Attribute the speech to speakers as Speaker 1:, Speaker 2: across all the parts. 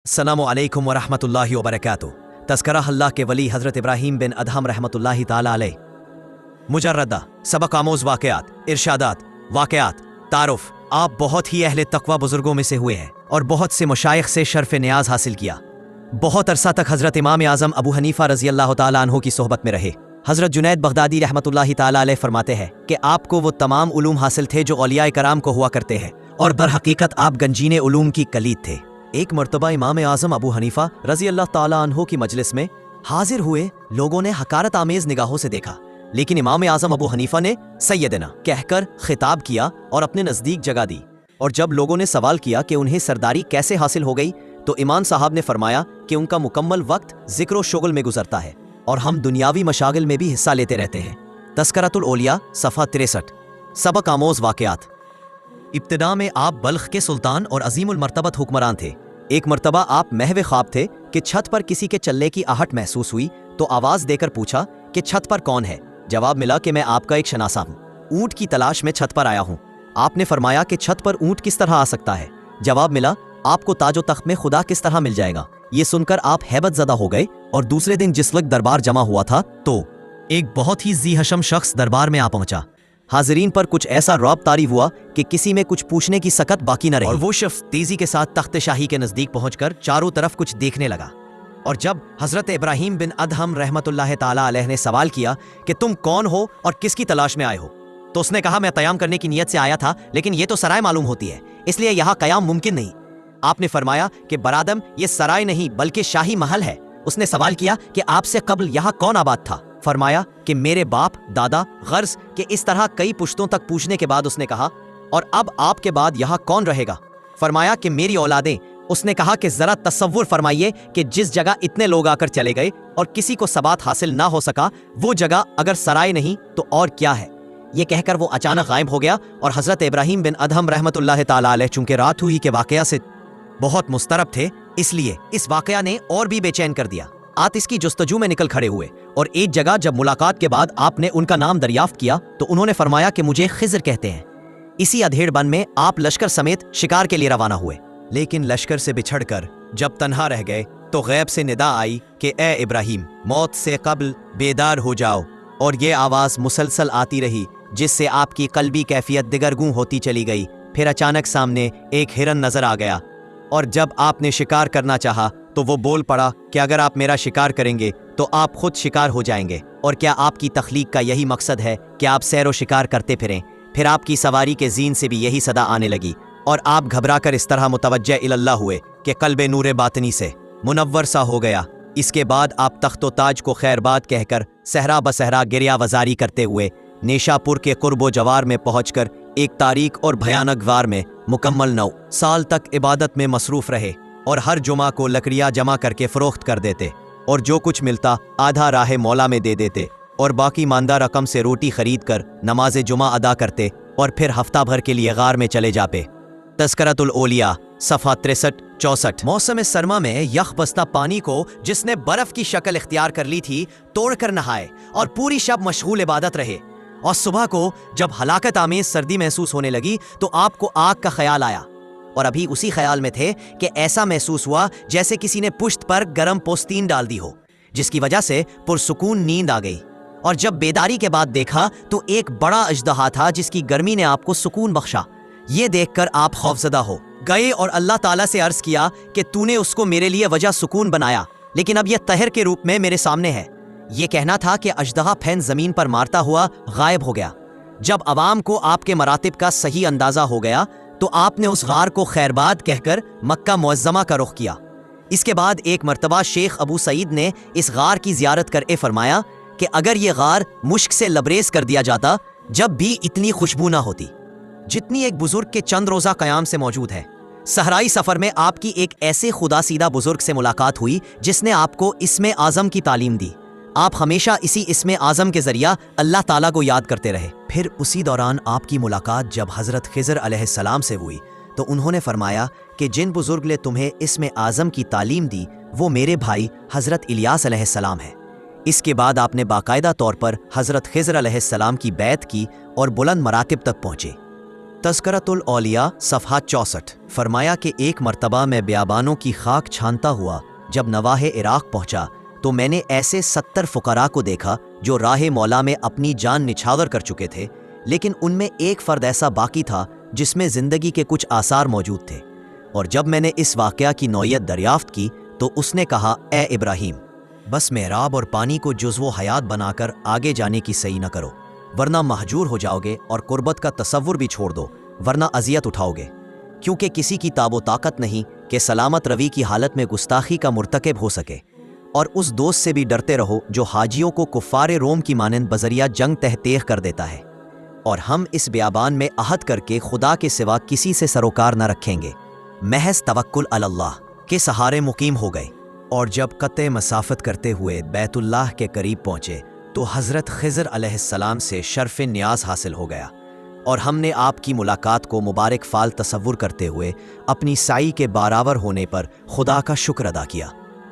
Speaker 1: अस्सलामु अलैकुम वरहमतुल्लाहि वबरकातुहू। तज़किरा अल्लाह के वली हज़रत इब्राहीम बिन अदहम रहमतुल्लाहि ताला अलैह। मुजर्रदा सबक आमोज़ वाक़यात, इरशादात, वाक़यात, तारुफ़। आप बहुत ही अहले तक़वा बुज़ुर्गों में से हुए हैं और बहुत से मशाइख़ से शर्फ़ नियाज़ हासिल किया। बहुत अरसा तक हज़रत इमाम आज़म अबू हनीफ़ा रज़ी अल्लाह ताला अन्हु की सोहबत में रहे। हज़रत जुनैद बग़दादी रहमतुल्लाहि ताला अलैह फरमाते हैं कि आपको वो तमाम उलूम हासिल थे जो औलिया कराम को हुआ करते हैं और बरहकीकत आप गंजीने उलूम की कलीद थे। एक मर्तबा इमाम आज़म अबू हनीफ़ा रज़ी अल्लाह ताला अन्हु की मजलिस में हाजिर हुए लोगों ने हकारत आमेज़ निगाहों से देखा, लेकिन इमाम आज़म अबू हनीफ़ा ने सैयदना कहकर खिताब किया और अपने नज़दीक जगह दी। और जब लोगों ने सवाल किया कि उन्हें सरदारी कैसे हासिल हो गई, तो इमाम साहब ने फरमाया कि उनका मुकम्मल वक्त ज़िक्र व शुगल में गुजरता है और हम दुनियावी मशागिल में भी हिस्सा लेते रहते हैं। तज़किरतुल औलिया सफ़ा 63। सबक आमोज़ वाक़यात। इब्तिदा में आप बल्ख के सुल्तान और अज़ीमुल मर्तबत हुक्मरान थे। एक मर्तबा आप महवे ख्वाब थे कि छत पर किसी के चलने की आहट महसूस हुई, तो आवाज़ देकर पूछा कि छत पर कौन है। जवाब मिला कि मैं आपका एक शनासा हूँ, ऊँट की तलाश में छत पर आया हूँ। आपने फरमाया कि छत पर ऊँट किस तरह आ सकता है। जवाब मिला आपको ताजो तख्त में खुदा किस तरह मिल जाएगा। ये सुनकर आप हैबत ज़दा हो गए और दूसरे दिन जिस वक्त दरबार जमा हुआ था तो एक बहुत ही ज़ी हशम शख्स दरबार में आ पहुंचा। हाज़रीन पर कुछ ऐसा रौब तारी हुआ कि किसी में कुछ पूछने की सकत बाकी न रही और वो शख्स तेजी के साथ तख्त शाही के नज़दीक पहुंचकर चारों तरफ कुछ देखने लगा। और जब हज़रत इब्राहीम बिन अदहम रहमतुल्लाहि ताला अलैह ने सवाल किया कि तुम कौन हो और किसकी तलाश में आए हो, तो उसने कहा मैं क़याम करने की नीयत से आया था, लेकिन ये तो सराय मालूम होती है, इसलिए यहाँ क़याम मुमकिन नहीं। आपने फरमाया कि बरादम ये सराय नहीं बल्कि शाही महल है। उसने सवाल किया कि आपसे कब्ल यहाँ कौन आबाद था। फरमाया कि मेरे बाप दादा गर्ज के। इस तरह कई पुश्तों तक पूछने के बाद उसने कहा और अब आपके बाद यहाँ कौन रहेगा। फरमाया कि मेरी औलादें। उसने कहा कि जरा तसव्वुर फरमाइए कि जिस जगह इतने लोग आकर चले गए और किसी को सबात हासिल ना हो सका, वो जगह अगर सराय नहीं तो और क्या है। ये कहकर वो अचानक गायब हो गया और हज़रत इब्राहीम बिन अदहम रहमतुल्लाहि ताला अलैह चूंकि रात हुई के वाक़या से बहुत मुस्तरब थे, इसलिए इस वाक़या ने और भी बेचैन कर दिया। आप इसकी जुस्तजू में निकल खड़े हुए और एक जगह जब मुलाकात के बाद आपने उनका नाम दरियाफ्त किया तो उन्होंने फरमाया कि मुझे खिज़र कहते हैं। इसी अधेड़ बन में आप लश्कर समेत शिकार के लिए रवाना हुए, लेकिन लश्कर से बिछड़कर जब तन्हा रह गए तो गैब से निदा आई कि ए इब्राहीम, मौत से कब्ल बेदार हो जाओ। और ये आवाज़ मुसलसल आती रही, जिससे आपकी कल्बी कैफियत दिगरगूं होती चली गई। फिर अचानक सामने एक हिरन नजर आ गया और जब आपने शिकार करना चाहा तो वो बोल पड़ा कि अगर आप मेरा शिकार करेंगे तो आप खुद शिकार हो जाएंगे, और क्या आपकी तख्लीक का यही मकसद है कि आप सैर व शिकार करते फिरें। फिर आपकी सवारी के जीन से भी यही सदा आने लगी और आप घबरा कर इस तरह मुतवज्जह इल्लल्लाह हुए कि कल्बे नूरे बातनी से मुनव्वर सा हो गया। इसके बाद आप तख्तो ताज को खैरबाद कहकर सहरा बसहरा गिरिया वजारी करते हुए नेशापुर के कुर्बो जवार में पहुंचकर एक तारीख और भयानक वार में मुकम्मल 9 साल तक इबादत में मसरूफ़ रहे और हर जुमा को लकड़ियाँ जमा करके फ़रोख्त कर देते और जो कुछ मिलता आधा राह मौला में दे देते और बाकी मानदा रकम से रोटी खरीद कर नमाज जुमा अदा करते और फिर हफ्ता भर के लिए गार में चले जाते। तज़किरतुल औलिया सफ़ा 63-64। मौसम सरमा में यख बस्ता पानी को जिसने बर्फ़ की शक्ल इख्तियार कर ली थी तोड़कर नहाए और पूरी शब मशगूल इबादत रहे, और सुबह को जब हलाकत आमेज सर्दी महसूस होने लगी तो आपको आग का ख्याल आया और अभी उसी ख्याल में थे कि ऐसा महसूस हुआ जैसे किसी ने पुश्त पर गर्म पोस्तीन डाल दी हो, जिसकी वजह से पुरसुकून नींद आ गई। और जब बेदारी के बाद देखा तो एक बड़ा अजदहा था जिसकी गर्मी ने आपको सुकून बख्शा। ये देखकर आप खौफजदा हो गए और अल्लाह ताला से अर्ज किया कि तूने उसको मेरे लिए वजह सुकून बनाया, लेकिन अब यह तहर के रूप में मेरे सामने है। ये कहना था कि अजदहा फैन जमीन पर मारता हुआ गायब हो गया। जब अवाम को आपके मरातिब का सही अंदाजा हो गया तो आपने उस गार को खैरबाद कहकर मक्का मुअज्जमा का रुख किया। इसके बाद एक मर्तबा शेख अबू सईद ने इस गार की ज़ियारत कर फरमाया कि अगर ये गार मुश्क से लबरेज कर दिया जाता जब भी इतनी खुशबू ना होती जितनी एक बुजुर्ग के चंद रोज़ा क़याम से मौजूद है। सहराई सफ़र में आपकी एक ऐसे खुदा सीधा बुजुर्ग से मुलाकात हुई जिसने आपको इस्मे आज़म की तालीम दी। आप हमेशा इसी इस्मे आज़म के ज़रिया अल्लाह ताला को याद करते रहे। फिर उसी दौरान आपकी मुलाकात जब हज़रत खिज़र अलैहिस्सलाम से हुई तो उन्होंने फरमाया कि जिन बुज़ुर्ग ने तुम्हें इस्मे आज़म की तालीम दी वो मेरे भाई हज़रत इलियास अलैहिस्सलाम है। इसके बाद आपने बाकायदा तौर पर हज़रत खिज़र अलैहिस्सलाम की बैत की और बुलंद मरातिब तक पहुँचे। तज़किरतुल औलिया सफ़हा 64। फरमाया कि एक मर्तबा मैं बियाबानों की खाक छानता हुआ जब नवाहे इराक़ पहुंचा तो मैंने ऐसे 70 फ़ुक़रा को देखा जो राह मौला में अपनी जान निछावर कर चुके थे, लेकिन उनमें एक फ़र्द ऐसा बाकी था जिसमें ज़िंदगी के कुछ आसार मौजूद थे। और जब मैंने इस वाक़या की नौइयत दरियाफ़्त की तो उसने कहा, ए इब्राहीम, बस मेहराब और पानी को जुज़्व हयात बनाकर आगे जाने की सही न करो, वरना महजूर हो जाओगे, और कुर्बत का तसव्वुर भी छोड़ दो, वरना अजियत उठाओगे। क्योंकि किसी की ताबो ताकत नहीं कि सलामत रवी की हालत में गुस्ताखी का मुर्तकब हो सके। और उस दोस्त से भी डरते रहो जो हाजियों को कुफ़ारे रोम की मानंद बजरिया जंग तहतेख कर देता है। और हम इस बियाबान में अहद करके खुदा के सिवा किसी से सरोकार न रखेंगे, महज तवक्कुल अलल्लाह के सहारे मुकीम हो गए। और जब कत्ते मसाफत करते हुए बैतुल्लाह के करीब पहुँचे तो हज़रत खिज़र अलैहिस्सलाम से शर्फ़ न्याज हासिल हो गया, और हमने आपकी मुलाकात को मुबारक फ़ाल तसव्वुर करते हुए अपनी साई के बारावर होने पर खुदा का शुक्र अदा किया।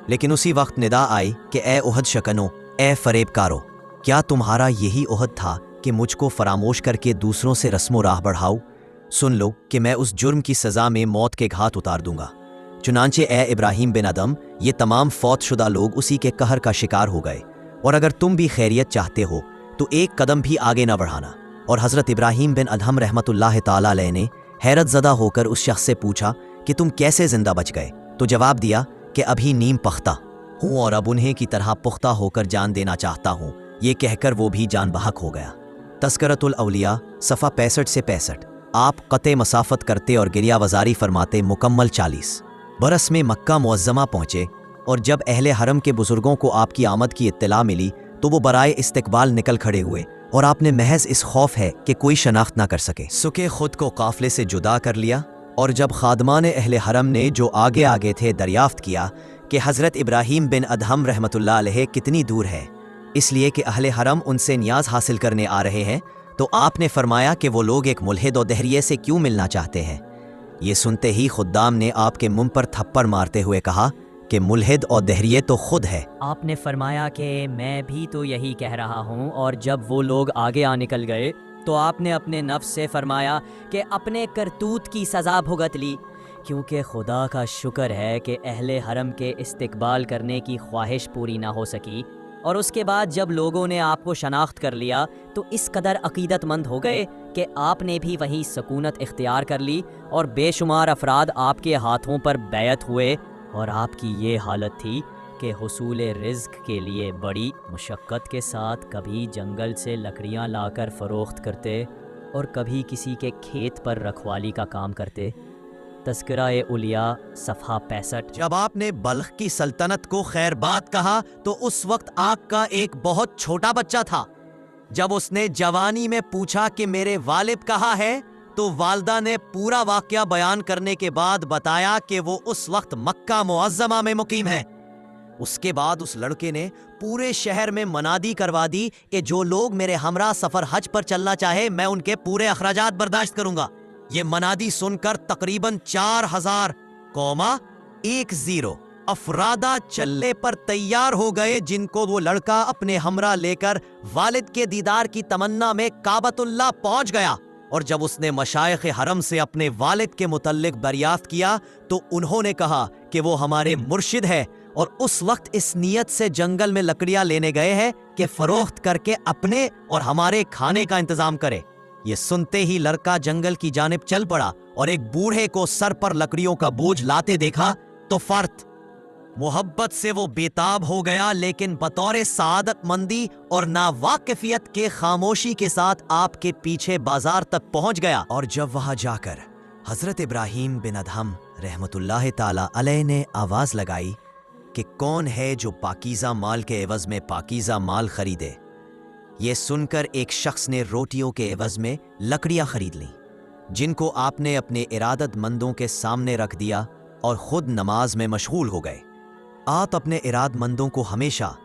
Speaker 1: लेकिन उसी वक्त निदा आई कि ए उहद शकनो, ए फरेबकारो, क्या तुम्हारा यही उहद था कि मुझको फरामोश करके दूसरों से रस्मो राह बढ़ाऊँ? सुन लो कि मैं उस जुर्म की सज़ा में मौत के घात उतार दूंगा। चुनांचे ए इब्राहीम बिन अदम, ये तमाम फौतशुदा लोग उसी के कहर का शिकार हो गए, और अगर तुम भी खैरियत चाहते हो तो एक कदम भी आगे न बढ़ाना। और हज़रत इब्राहीम बिन अदहम रहमतुल्लाह ताला अलैह ने हैरत ज़दा होकर उस शख्स से पूछा कि तुम कैसे ज़िंदा बच गए? तो जवाब दिया कि अभी नीम पख्ता हूँ और अब उन्हें की तरह पुख्ता होकर जान देना चाहता हूँ। ये कहकर वो भी जान बहक हो गया। तज़किरतुल औलिया सफ़ा 65 से 65। आप क़ते मसाफत करते और गिरिया वज़ारी फरमाते मुकम्मल 40 बरस में मक्का मुअज़्ज़मा पहुँचे, और जब अहले हरम के बुज़ुर्गों को आपकी आमद की इत्तला मिली तो वो बराए इस्तकबाल निकल खड़े हुए, और आपने महज इस खौफ है कि कोई शनाख्त ना कर सके सुके खुद को काफ़िले से जुदा कर लिया। और जब खादमान अहले हरम ने जो आगे आगे थे दरियाफ्त किया कि हज़रत इब्राहीम बिन अदहम रहमतुल्लाह अलैह कितनी दूर है, इसलिए कि अहले हरम उनसे न्याज हासिल करने आ रहे हैं, तो आपने फरमाया कि वो लोग एक मुल्हिद और दहरिये से क्यों मिलना चाहते हैं। ये सुनते ही खुद्दाम ने आपके मुंह पर थप्पड़ मारते हुए कहा कि मुल्हिद और दहरिये तो खुद है।
Speaker 2: आपने फरमाया कि मैं भी तो यही कह रहा हूँ। और जब वो लोग आगे आ निकल गए तो आपने अपने नफ्स से फरमाया कि अपने करतूत की सज़ा भुगत ली, क्योंकि खुदा का शुक्र है कि अहले हरम के इस्तकबाल करने की ख्वाहिश पूरी ना हो सकी। और उसके बाद जब लोगों ने आपको शनाख्त कर लिया तो इस कदर अकीदतमंद हो गए कि आपने भी वही सकूनत इख्तियार कर ली, और बेशुमार अफराद आपके हाथों पर बैत हुए। और आपकी ये हालत थी कि हुसूल रिज़्क के लिए बड़ी मुशक्क़त के साथ कभी जंगल से लकड़ियाँ लाकर फ़रोख्त करते और कभी किसी के खेत पर रखवाली का काम करते। तज़किरा-ए उलिया सफ़हा 65।
Speaker 1: जब आपने बल्ख की सल्तनत को खैरबाद कहा तो उस वक्त आपका एक बहुत छोटा बच्चा था। जब उसने जवानी में पूछा कि मेरे वालिद कहाँ है, तो वालदा ने पूरा वाक़या बयान करने के बाद बताया कि वो उस वक्त मक्का मुअज़्ज़मा में मुकीम है। उसके बाद उस लड़के ने पूरे शहर में मनादी करवा दी कि जो लोग मेरे हमरा सफ़र हज पर चलना चाहे मैं उनके पूरे अखराजात बर्दाश्त करूंगा। ये मनादी सुनकर तकरीबन 4000,10 अफरादा चलने पर तैयार हो गए, जिनको वो लड़का अपने हमरा लेकर वालिद के दीदार की तमन्ना में काबतुल्लाह पहुंच गया। और जब उसने मशाइख हरम से अपने वालिद के मुतल्लिक दरियाफ्त किया तो उन्होंने कहा कि वो हमारे मुर्शिद है, और उस वक्त इस नीयत से जंगल में लकड़ियां लेने गए हैं कि फरोख्त करके अपने और हमारे खाने का इंतजाम करे। ये सुनते ही लड़का जंगल की जानिब चल पड़ा, और एक बूढ़े को सर पर लकड़ियों का बोझ लाते देखा तो फर्त मोहब्बत से वो बेताब हो गया, लेकिन बतौर सादतमंदी और नावाकिफियत के खामोशी के साथ आपके पीछे बाजार तक पहुंच गया। और जब वहां जाकर हजरत इब्राहीम बिन अदहम रहमतुल्लाह ताला अलैह ने आवाज लगाई कि कौन है जो पाकीज़ा माल के एवज में पाकीज़ा माल खरीदे, ये सुनकर एक शख्स ने रोटियों के एवज में लकड़ियां खरीद लीं, जिनको आपने अपने इरादतमंदों के सामने रख दिया और खुद नमाज में मशगूल हो गए। आप अपने इरादतमंदों को हमेशा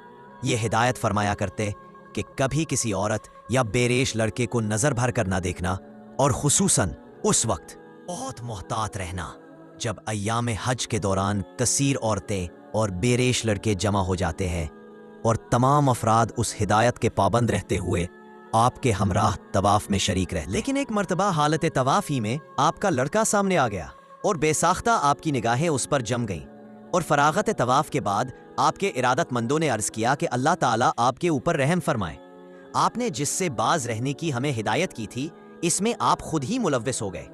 Speaker 1: ये हिदायत फरमाया करते कि कभी किसी औरत या बेरेश लड़के को नजर भर कर ना देखना, और खुसूसन उस वक्त बहुत मोहतात रहना जब अय्याम हज के दौरान कसीर औरतें और बेरेश लड़के जमा हो जाते हैं। और तमाम अफराद उस हिदायत के पाबंद रहते हुए آپ کے ہمراہ طواف میں شریک رہے، لیکن ایک مرتبہ حالت طواف ہی میں آپ کا لڑکا سامنے آ گیا اور بے ساختہ آپ کی نگاہیں اس پر جم گئیں، اور فراغت طواف کے بعد آپ کے ارادت مندوں نے عرض کیا کہ اللہ تعالیٰ آپ کے اوپر رحم فرمائے، آپ نے جس سے باز رہنے کی ہمیں ہدایت کی تھی اس میں آپ خود ہی ملوث ہو گئے،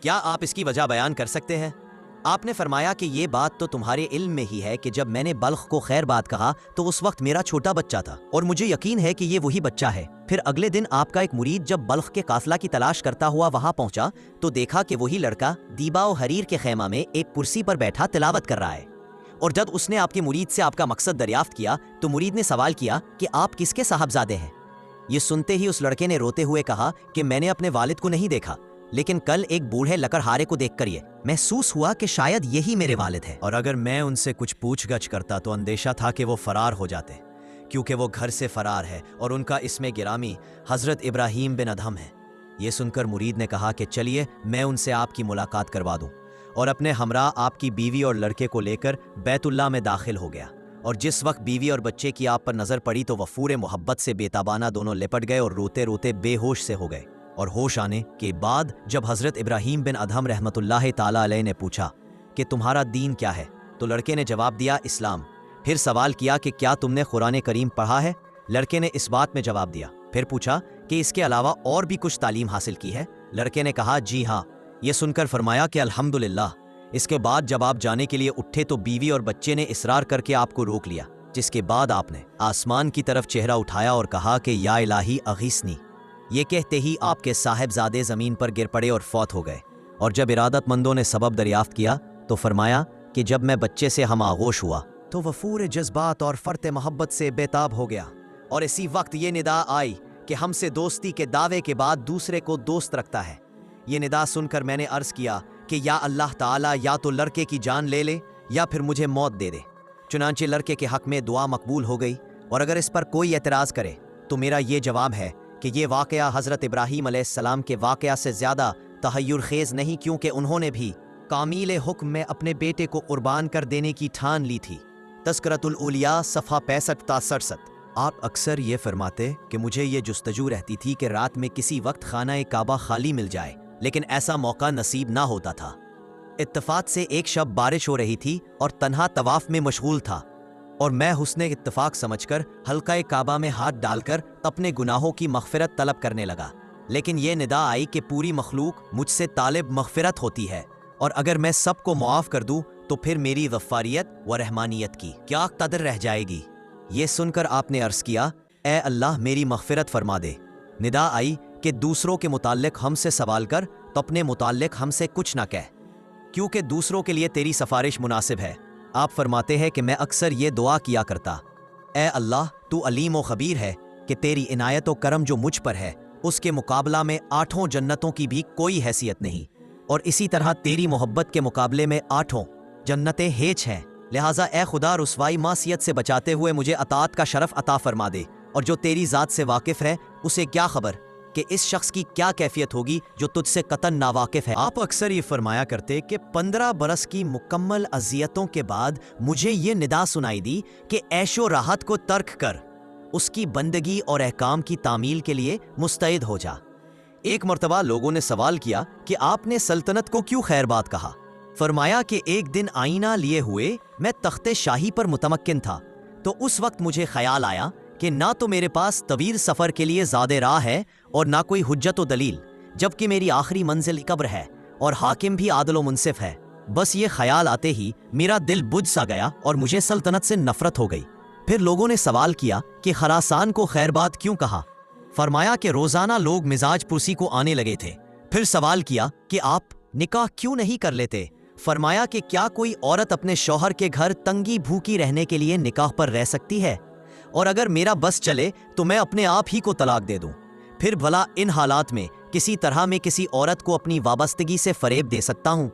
Speaker 1: کیا آپ اس کی وجہ بیان کر سکتے ہیں؟ آپ نے فرمایا کہ یہ بات تو تمہارے علم میں ہی ہے کہ جب میں نے بلخ کو خیر بات کہا تو اس وقت میرا چھوٹا بچہ تھا اور مجھے یقین ہے کہ یہ وہی بچہ ہے۔ پھر اگلے دن آپ کا ایک مرید جب بلخ کے قافلہ کی تلاش کرتا ہوا وہاں پہنچا تو دیکھا کہ وہی لڑکا دیبا و حریر کے خیمہ میں ایک کرسی پر بیٹھا تلاوت کر رہا ہے، اور جب اس نے آپ کے مرید سے آپ کا مقصد دریافت کیا تو مرید نے سوال کیا کہ آپ کس کے صاحبزادے ہیں؟ یہ سنتے ہی اس لڑکے نے روتے ہوئے کہا کہ میں نے اپنے والد کو نہیں دیکھا، لیکن کل ایک بوڑھے لکڑہارے کو دیکھ کر یہ محسوس ہوا کہ شاید یہی میرے والد ہے، اور اگر میں ان سے کچھ پوچھ گچھ کرتا تو اندیشہ تھا کہ وہ فرار ہو جاتے، کیونکہ وہ گھر سے فرار ہے اور ان کا اسم گرامی حضرت ابراہیم بن ادہم ہے۔ یہ سن کر مرید نے کہا کہ چلیے میں ان سے آپ کی ملاقات کروا دوں، اور اپنے ہمراہ آپ کی بیوی اور لڑکے کو لے کر بیت اللہ میں داخل ہو گیا، اور جس وقت بیوی اور بچے کی آپ پر نظر پڑی تو وہ پورے محبت سے بے تابانہ دونوں لپٹ گئے اور روتے روتے بے ہوش سے ہو گئے، اور ہوش آنے کے بعد جب حضرت ابراہیم بن ادہم رحمۃ اللہ تعالیٰ علیہ نے پوچھا کہ تمہارا دین کیا ہے تو لڑکے نے جواب دیا اسلام۔ پھر سوال کیا کہ کیا تم نے قرآن کریم پڑھا ہے؟ لڑکے نے اس بات میں جواب دیا۔ پھر پوچھا کہ اس کے علاوہ اور بھی کچھ تعلیم حاصل کی ہے؟ لڑکے نے کہا جی ہاں۔ یہ سن کر فرمایا کہ الحمدللہ۔ اس کے بعد جب آپ جانے کے لیے اٹھے تو بیوی اور بچے نے اصرار کر کے آپ کو روک لیا، جس کے بعد آپ نے آسمان کی طرف چہرہ اٹھایا اور کہا کہ یا الہی اغیثنی۔ یہ کہتے ہی آپ کے صاحبزادے زمین پر گر پڑے اور فوت ہو گئے، اور جب ارادت مندوں نے سبب دریافت کیا تو فرمایا کہ جب میں بچے سے ہم آغوش ہوا تو وفور جذبات اور فرط محبت سے بےتاب ہو گیا، اور اسی وقت یہ ندا آئی کہ ہم سے دوستی کے دعوے کے بعد دوسرے کو دوست رکھتا ہے۔ یہ ندا سن کر میں نے عرض کیا کہ یا اللہ تعالیٰ یا تو لڑکے کی جان لے لے یا پھر مجھے موت دے دے۔ چنانچہ لڑکے کے حق میں دعا مقبول ہو گئی، اور اگر اس پر کوئی اعتراض کرے تو میرا یہ جواب ہے کہ یہ واقعہ حضرت ابراہیم علیہ السلام کے واقعہ سے زیادہ تحیر خیز نہیں، کیونکہ انہوں نے بھی کامل حکم میں اپنے بیٹے کو قربان کر دینے کی ٹھان لی تھی۔ تذکرۃ الاولیاء صفحہ 65 تا 67۔ آپ اکثر یہ فرماتے کہ مجھے یہ جستجو رہتی تھی کہ رات میں کسی وقت خانہ کعبہ خالی مل جائے، لیکن ایسا موقع نصیب نہ ہوتا تھا۔ اتفاق سے ایک شب بارش ہو رہی تھی اور تنہا طواف میں مشغول تھا، اور میں حسن اتفاق سمجھ کر حلقہ کعبہ میں ہاتھ ڈال کر اپنے گناہوں کی مغفرت طلب کرنے لگا، لیکن یہ ندا آئی کہ پوری مخلوق مجھ سے طالب مغفرت ہوتی ہے، اور اگر میں سب کو معاف کر دوں تو پھر میری غفاریت و رحمانیت کی کیا قدر رہ جائے گی؟ یہ سن کر آپ نے عرض کیا اے اللہ میری مغفرت فرما دے۔ ندا آئی کہ دوسروں کے متعلق ہم سے سوال کر تو اپنے متعلق ہم سے کچھ نہ کہہ، کیونکہ دوسروں کے لیے تیری سفارش مناسب ہے۔ آپ فرماتے ہیں کہ میں اکثر یہ دعا کیا کرتا، اے اللہ تو علیم و خبیر ہے کہ تیری عنایت و کرم جو مجھ پر ہے اس کے مقابلہ میں 8 جنتوں کی بھی کوئی حیثیت نہیں، اور اسی طرح تیری محبت کے مقابلے میں 8 جنتیں ہیچ ہیں، لہٰذا اے خدا رسوائی معصیت سے بچاتے ہوئے مجھے اطاعت کا شرف عطا فرما دے، اور جو تیری ذات سے واقف ہے اسے کیا خبر کہ اس شخص کی کیا کیفیت ہوگی جو تجھ سے قطعاً ناواقف ہے۔ آپ اکثر یہ فرمایا کرتے کہ 15 برس کی مکمل اذیتوں کے بعد مجھے یہ ندا سنائی دی کہ عیش و راحت کو ترک کر اس کی بندگی اور احکام کی تعمیل کے لیے مستعد ہو جا۔ ایک مرتبہ لوگوں نے سوال کیا کہ آپ نے سلطنت کو کیوں خیر بات کہا؟ فرمایا کہ ایک دن آئینہ لیے ہوئے میں تخت شاہی پر متمکن تھا، تو اس وقت مجھے خیال آیا کہ نہ تو میرے پاس طویل سفر کے لیے زیادہ راہ ہے اور نہ کوئی حجت و دلیل، جبکہ میری آخری منزل قبر ہے اور حاکم بھی عادل و منصف ہے۔ بس یہ خیال آتے ہی میرا دل بجھ سا گیا اور مجھے سلطنت سے نفرت ہو گئی۔ پھر لوگوں نے سوال کیا کہ خراسان کو خیر بات کیوں کہا؟ فرمایا کہ روزانہ لوگ مزاج پرسی کو آنے لگے تھے۔ پھر سوال کیا کہ آپ نکاح کیوں نہیں کر لیتے؟ فرمایا کہ کیا کوئی عورت اپنے شوہر کے گھر تنگی بھوکی رہنے کے لیے نکاح پر رہ سکتی ہے؟ اور اگر میرا بس چلے تو میں اپنے آپ ہی کو طلاق دے دوں، پھر بھلا ان حالات میں کسی طرح میں کسی عورت کو اپنی وابستگی سے فریب دے سکتا ہوں؟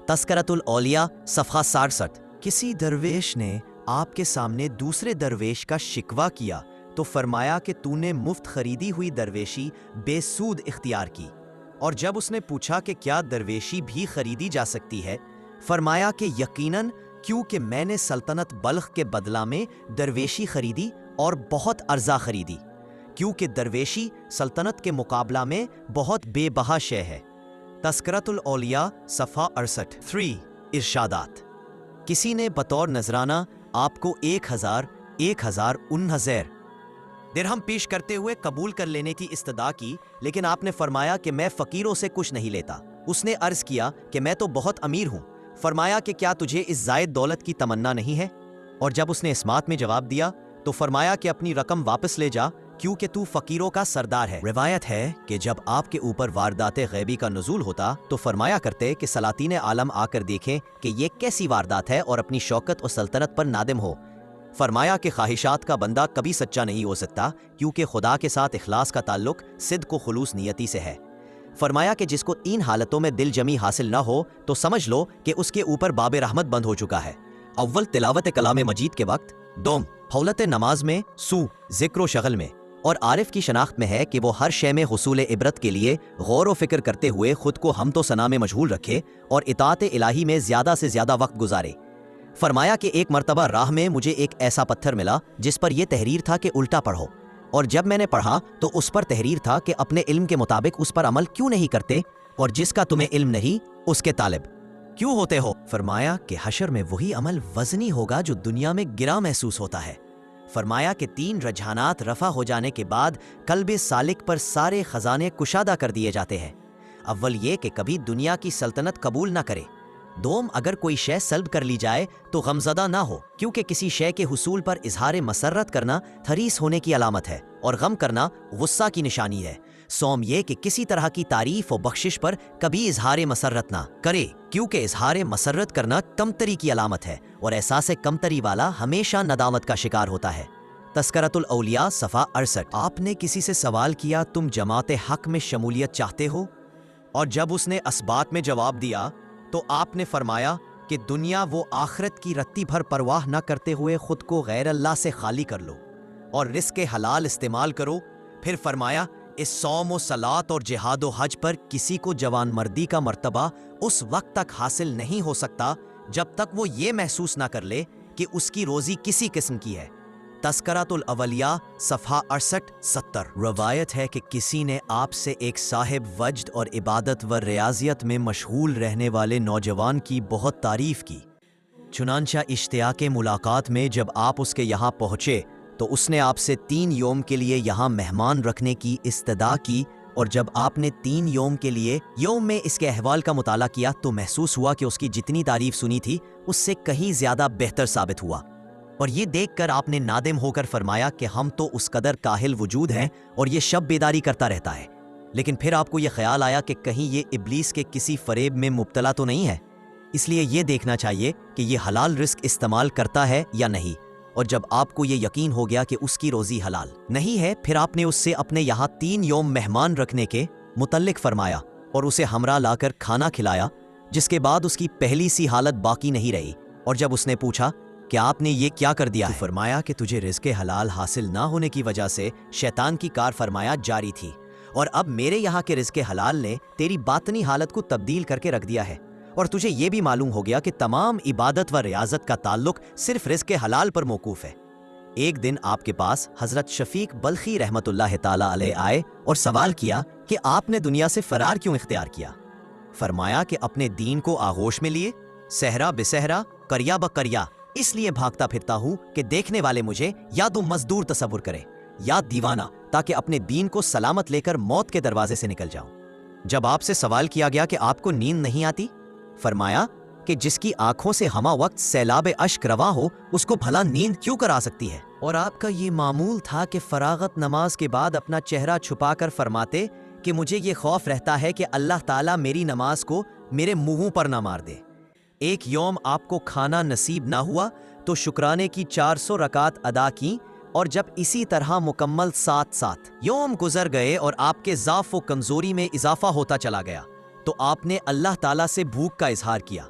Speaker 1: تذکرۃ الاولیاء صفحہ 67۔ کسی درویش نے آپ کے سامنے دوسرے درویش کا شکوہ کیا تو فرمایا کہ تو نے مفت خریدی ہوئی درویشی بے سود اختیار کی، اور جب اس نے پوچھا کہ کیا درویشی بھی خریدی جا سکتی ہے، فرمایا کہ یقیناً، کیونکہ میں نے سلطنت بلخ کے بدلہ میں درویشی خریدی اور بہت ارزاں خریدی، کیونکہ درویشی سلطنت کے مقابلہ میں بہت بے بہا شے ہے۔ تذکرۃ الاولیاء صفحہ 68۔ 3 ارشادات۔ کسی نے بطور نذرانہ آپ کو 1000 درہم پیش کرتے ہوئے قبول کر لینے کی استدعا کی، لیکن آپ نے فرمایا کہ میں فقیروں سے کچھ نہیں لیتا۔ اس نے عرض کیا کہ میں تو بہت امیر ہوں۔ فرمایا کہ کیا تجھے اس زائد دولت کی تمنا نہیں ہے؟ اور جب اس نے اس بات میں جواب دیا تو فرمایا کہ اپنی رقم واپس لے جا، کیونکہ تو فقیروں کا سردار ہے۔ روایت ہے کہ جب آپ کے اوپر واردات غیبی کا نزول ہوتا تو فرمایا کرتے کہ سلاطین عالم آ کر دیکھیں کہ یہ کیسی واردات ہے اور اپنی شوکت اور سلطنت پر نادم ہو۔ فرمایا کہ خواہشات کا بندہ کبھی سچا نہیں ہو سکتا، کیونکہ خدا کے ساتھ اخلاص کا تعلق صدق و خلوص نیتی سے ہے۔ فرمایا کہ جس کو 3 حالتوں میں دل جمی حاصل نہ ہو تو سمجھ لو کہ اس کے اوپر باب رحمت بند ہو چکا ہے۔ اول تلاوت کلام مجید کے وقت، دوم حولت نماز میں، سو ذکر و شغل میں، اور عارف کی شناخت میں ہے کہ وہ ہر شے میں حصول عبرت کے لیے غور و فکر کرتے ہوئے خود کو حمد و ثنا میں مشغول رکھے اور اطاعت الہی میں زیادہ سے زیادہ وقت گزارے۔ فرمایا کہ ایک مرتبہ راہ میں مجھے ایک ایسا پتھر ملا جس پر یہ تحریر تھا کہ الٹا پڑھو، اور جب میں نے پڑھا تو اس پر تحریر تھا کہ اپنے علم کے مطابق اس پر عمل کیوں نہیں کرتے، اور جس کا تمہیں علم نہیں اس کے طالب کیوں ہوتے ہو؟ فرمایا کہ حشر میں وہی عمل وزنی ہوگا جو دنیا میں گرا محسوس ہوتا ہے۔ فرمایا کہ 3 رجحانات رفع ہو جانے کے بعد قلب سالک پر سارے خزانے کشادہ کر دیے جاتے ہیں۔ اول یہ کہ کبھی دنیا کی سلطنت قبول نہ کرے۔ دوم، اگر کوئی شے سلب کر لی جائے تو غمزدہ نہ ہو، کیونکہ کسی شے کے حصول پر اظہار مسرت کرنا حریص ہونے کی علامت ہے اور غم کرنا غصہ کی نشانی ہے۔ سوم، یہ کہ کسی طرح کی تعریف و بخشش پر کبھی اظہار مسرت نہ کرے، کیونکہ اظہار مسرت کرنا کمتری کی علامت ہے اور احساس کمتری والا ہمیشہ ندامت کا شکار ہوتا ہے۔ تذکرۃ الاولیاء صفحہ 68۔ آپ نے کسی سے سوال کیا تم جماعت حق میں شمولیت چاہتے ہو؟ اور جب اس نے اسبات میں جواب دیا تو آپ نے فرمایا کہ دنیا و آخرت کی رتی بھر پرواہ نہ کرتے ہوئے خود کو غیر اللہ سے خالی کر لو اور رزق حلال استعمال کرو۔ پھر فرمایا اس صوم و صلات اور جہاد و حج پر کسی کو جوان مردی کا مرتبہ اس وقت تک حاصل نہیں ہو سکتا جب تک وہ یہ محسوس نہ کر لے کہ اس کی روزی کسی قسم کی ہے۔ تذکرۃ الاولیاء صفحہ 68-70۔ روایت ہے کہ کسی نے آپ سے ایک صاحب وجد اور عبادت و ریاضیت میں مشغول رہنے والے نوجوان کی بہت تعریف کی۔ چنانچہ اشتیاق ملاقات میں جب آپ اس کے یہاں پہنچے تو اس نے آپ سے 3 یوم کے لیے یہاں مہمان رکھنے کی استدعا کی، اور جب آپ نے 3 یوم کے لیے یوم میں اس کے احوال کا مطالعہ کیا تو محسوس ہوا کہ اس کی جتنی تعریف سنی تھی اس سے کہیں زیادہ بہتر ثابت ہوا، اور یہ دیکھ کر آپ نے نادم ہو کر فرمایا کہ ہم تو اس قدر کاہل وجود ہیں اور یہ شب بیداری کرتا رہتا ہے۔ لیکن پھر آپ کو یہ خیال آیا کہ کہیں یہ ابلیس کے کسی فریب میں مبتلا تو نہیں ہے، اس لیے یہ دیکھنا چاہیے کہ یہ حلال رزق استعمال کرتا ہے یا نہیں، اور جب آپ کو یہ یقین ہو گیا کہ اس کی روزی حلال نہیں ہے پھر آپ نے اس سے اپنے یہاں 3 یوم مہمان رکھنے کے متعلق فرمایا اور اسے ہمراہ لا کر کھانا کھلایا، جس کے بعد اس کی پہلی سی حالت باقی نہیں رہی، اور جب اس نے پوچھا کہ آپ نے یہ کیا کر دیا ہے؟ فرمایا کہ تجھے رزق حلال حاصل نہ ہونے کی وجہ سے شیطان کی کار فرمایا جاری تھی، اور اب میرے یہاں کے رزق حلال نے تیری باطنی حالت کو تبدیل کر کے رکھ دیا ہے، اور تجھے یہ بھی معلوم ہو گیا کہ تمام عبادت و ریاضت کا تعلق صرف رزق حلال پر موقوف ہے۔ ایک دن آپ کے پاس حضرت شفیق بلخی رحمت اللہ تعالی علیہ آئے اور سوال کیا کہ آپ نے دنیا سے فرار کیوں اختیار کیا؟ فرمایا کہ اپنے دین کو آغوش میں لیے صحرا بصحرا کریا بکریا اس لیے بھاگتا پھرتا ہوں کہ دیکھنے والے مجھے یا تو مزدور تصور کرے یا دیوانہ، تاکہ اپنے دین کو سلامت لے کر موت کے دروازے سے نکل جاؤں۔ جب آپ سے سوال کیا گیا کہ آپ کو نیند نہیں آتی، فرمایا کہ جس کی آنکھوں سے ہمہ وقت سیلاب اشک رواں ہو اس کو بھلا نیند کیوں کرا سکتی ہے؟ اور آپ کا یہ معمول تھا کہ فراغت نماز کے بعد اپنا چہرہ چھپا کر فرماتے کہ مجھے یہ خوف رہتا ہے کہ اللہ تعالیٰ میری نماز کو میرے منہ پر نہ مار دے۔ ایک یوم آپ کو کھانا نصیب نہ ہوا تو شکرانے کی 400 رکعت ادا کی، اور جب اسی طرح مکمل 7 یوم گزر گئے اور آپ کے ضعف و کمزوری میں اضافہ ہوتا چلا گیا تو آپ نے اللہ تعالیٰ سے بھوک کا اظہار کیا۔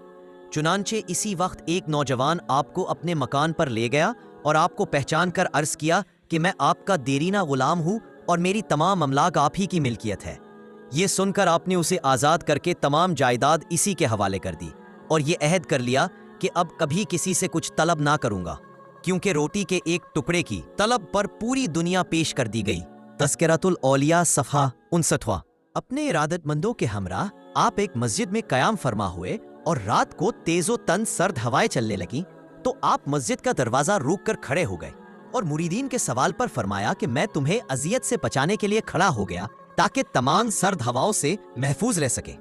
Speaker 1: چنانچہ اسی وقت ایک نوجوان آپ کو اپنے مکان پر لے گیا اور آپ کو پہچان کر عرض کیا کہ میں آپ کا دیرینہ غلام ہوں اور میری تمام املاک آپ ہی کی ملکیت ہے۔ یہ سن کر آپ نے اسے آزاد کر کے تمام جائیداد اسی کے حوالے کر دی اور یہ عہد کر لیا کہ اب کبھی کسی سے کچھ طلب نہ کروں گا، کیونکہ روٹی کے ایک ٹکڑے کی طلب پر پوری دنیا پیش کر دی گئی तस्करतुल औलिया सफ़ा 59वां। अपने इरादतमंदों के हमरा आप एक मस्जिद में कयाम फरमा हुए और रात को तेजो तन सर्द हवाएं चलने लगी तो आप मस्जिद का दरवाजा रोक कर खड़े हो गए और मुरीदीन के सवाल पर फरमाया कि मैं तुम्हें अजियत से बचाने के लिए खड़ा हो गया ताकि तमाम सर्द हवाओं से महफूज रह सके।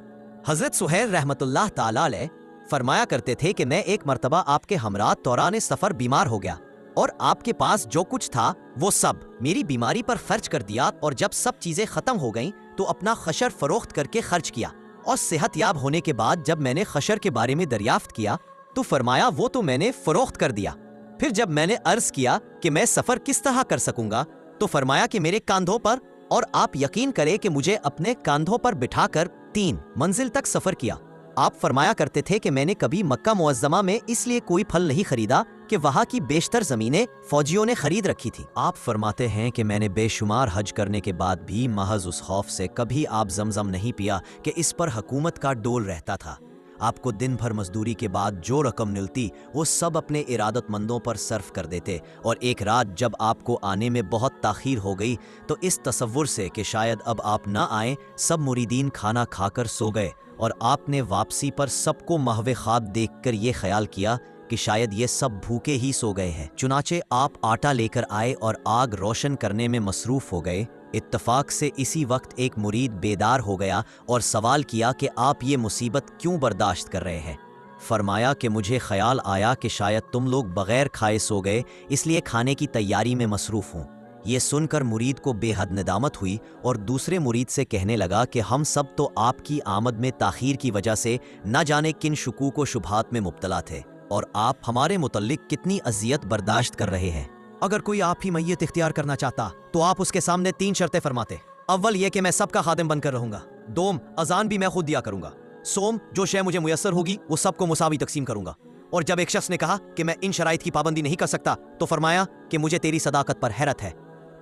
Speaker 1: हजरत सुहैल रहमतुल्लाह ताला अलैह फरमाया करते थे कि मैं एक मर्तबा आपके हमरा दौरान सफर बीमार हो गया और आपके पास जो कुछ था वो सब मेरी बीमारी पर खर्च कर दिया और जब सब चीजें खत्म हो गईं तो अपना खशर फरोख्त करके खर्च किया और सेहत याब होने के बाद जब मैंने खशर के बारे में दरियाफ्त किया तो फरमाया वो तो मैंने फरोख्त कर दिया। फिर जब मैंने अर्ज किया कि मैं सफर किस तरह कर सकूंगा तो फरमाया कि मेरे कांधों पर, और आप यकीन करें कि मुझे अपने कांधों पर बिठाकर 3 मंजिल तक सफर किया। आप फरमाया करते थे कि मैंने कभी मक्का मुअज्जमा में इसलिए कोई फल नहीं खरीदा कि वहाँ की बेशतर जमीनें फौजियों ने खरीद रखी थी। आप फरमाते हैं कि मैंने बेशुमार हज करने के बाद भी महज उस खौफ से कभी आप जमजम नहीं पिया कि इस पर हुकूमत का डोल रहता था। आपको दिन भर मजदूरी के बाद जो रकम मिलती वो सब अपने इरादतमंदों पर सर्फ कर देते और एक रात जब आपको आने में बहुत ताखीर हो गई तो इस तसव्वुर से कि शायद अब आप ना आए सब मुरीदीन खाना खाकर सो गए और आपने वापसी पर सबको महवे ख्वाब देखकर ये ख्याल किया कि शायद ये सब भूखे ही सो गए हैं। चुनाचे आप आटा लेकर आए और आग रोशन करने में मसरूफ हो गए। इत्तफाक से इसी वक्त एक मुरीद बेदार हो गया और सवाल किया कि आप ये मुसीबत क्यों बर्दाश्त कर रहे हैं। फरमाया कि मुझे ख्याल आया कि शायद तुम लोग बगैर खाए सो गए इसलिए खाने की तैयारी में मसरूफ हूँ। ये सुनकर मुरीद को बेहद नदामत हुई और दूसरे मुरीद से कहने लगा कि हम सब तो आपकी आमद में ताखीर की वजह से न जाने किन शुकूक व शुबहात में मुब्तला थे और आप हमारे मुतल्लिक कितनी अजियत बर्दाश्त कर रहे हैं। अगर कोई आप ही मैयत इख्तियार करना चाहता तो आप उसके सामने 3 शर्तें फरमाते। अव्वल ये कि मैं सबका खादिम बनकर रहूंगा, दोम अजान भी मैं खुद दिया करूंगा, सोम जो शय मुझे मुयस्सर होगी वो सबको मुसावी तकसीम करूंगा। और जब एक शख्स ने कहा कि मैं इन शराइत की पाबंदी नहीं कर सकता तो फरमाया कि मुझे तेरी सदाकत पर हैरत है।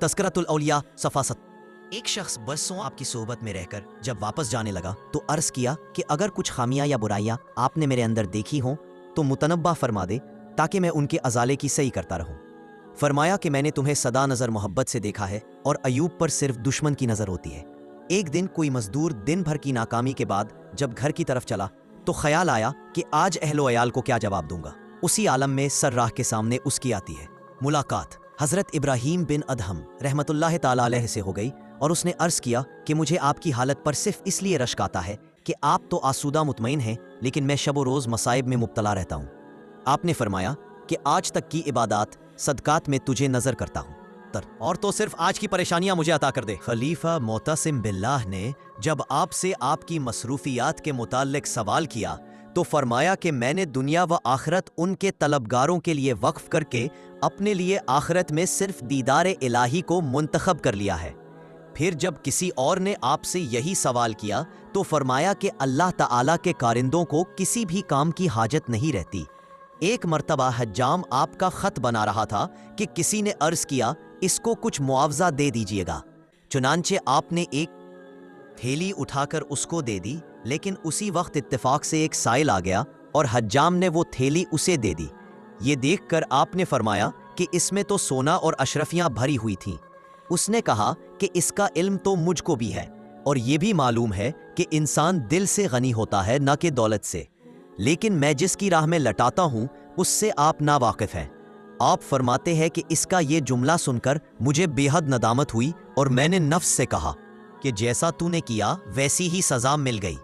Speaker 1: तस्करतुल औलिया सफासत। एक शख्स बरसों आपकी सोहबत में रहकर जब वापस जाने लगा तो अर्ज किया कि अगर कुछ खामियां या बुराइयां आपने मेरे अंदर देखी हों तो मुतनब्बा फरमा दे ताकि मैं उनके अजाले की सही करता रहूं। फरमाया कि मैंने तुम्हें सदा नजर मोहब्बत से देखा है और अयूब पर सिर्फ दुश्मन की नजर होती है। एक दिन कोई मजदूर दिन भर की नाकामी के बाद जब घर की तरफ चला तो ख्याल आया कि आज अहलो अयाल को क्या जवाब दूंगा। उसी आलम में सर्राह के सामने उसकी आती है मुलाकात हजरत इब्राहीम बिन अदहम रहमतुल्लाह ताला अलैह से हो गई और उसने अर्ज किया कि मुझे आपकी हालत पर सिर्फ इसलिए रश्क आता है कि आप तो आसूदा मुतमईन हैं लेकिन मैं शब रोज़ मसाइब में मुब्तला रहता हूँ। आपने फरमाया कि आज तक की इबादत सदकात में तुझे नजर करता हूँ और तो सिर्फ आज की परेशानियां मुझे अता कर दे। खलीफा मोतसिम बिल्लाह ने जब आपसे आपकी मसरूफियात के मुताल्लिक सवाल किया तो फरमाया कि मैंने दुनिया व आखिरत उनके तलबगारों के लिए वक्फ करके अपने लिए आखिरत में सिर्फ दीदार इलाही को मुंतखब कर लिया है। फिर जब किसी और ने आपसे यही सवाल किया तो फरमाया कि अल्लाह ताला के कारिंदों को किसी भी काम की हाजत नहीं रहती। एक मर्तबा हज्जाम आपका खत बना रहा था कि किसी ने अर्ज किया इसको कुछ मुआवजा दे दीजिएगा। चुनांचे आपने एक थैली उठाकर उसको दे दी, लेकिन उसी वक्त इत्तेफाक से एक साइल आ गया और हज्जाम ने वो थैली उसे दे दी। ये देखकर आपने फरमाया कि इसमें तो सोना और अशरफियां भरी हुई थीं। उसने कहा कि इसका इल्म तो मुझको भी है और ये भी मालूम है कि इंसान दिल से गनी होता है न कि दौलत से, लेकिन मैं जिसकी राह में लटाता हूँ उससे आप ना वाकिफ हैं। आप फरमाते हैं कि इसका ये जुमला सुनकर मुझे बेहद नदामत हुई और मैंने नफ्स से कहा कि जैसा तूने किया वैसी ही सजा मिल गई।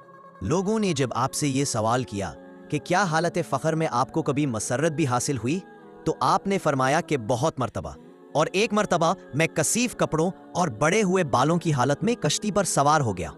Speaker 1: लोगों ने जब आपसे ये सवाल किया कि क्या हालत फ़ख्र में आपको कभी मसरत भी हासिल हुई तो आपने फरमाया कि बहुत मर्तबा, और एक मर्तबा मैं कसीफ कपड़ों और बड़े हुए बालों की हालत में कश्ती पर सवार हो गया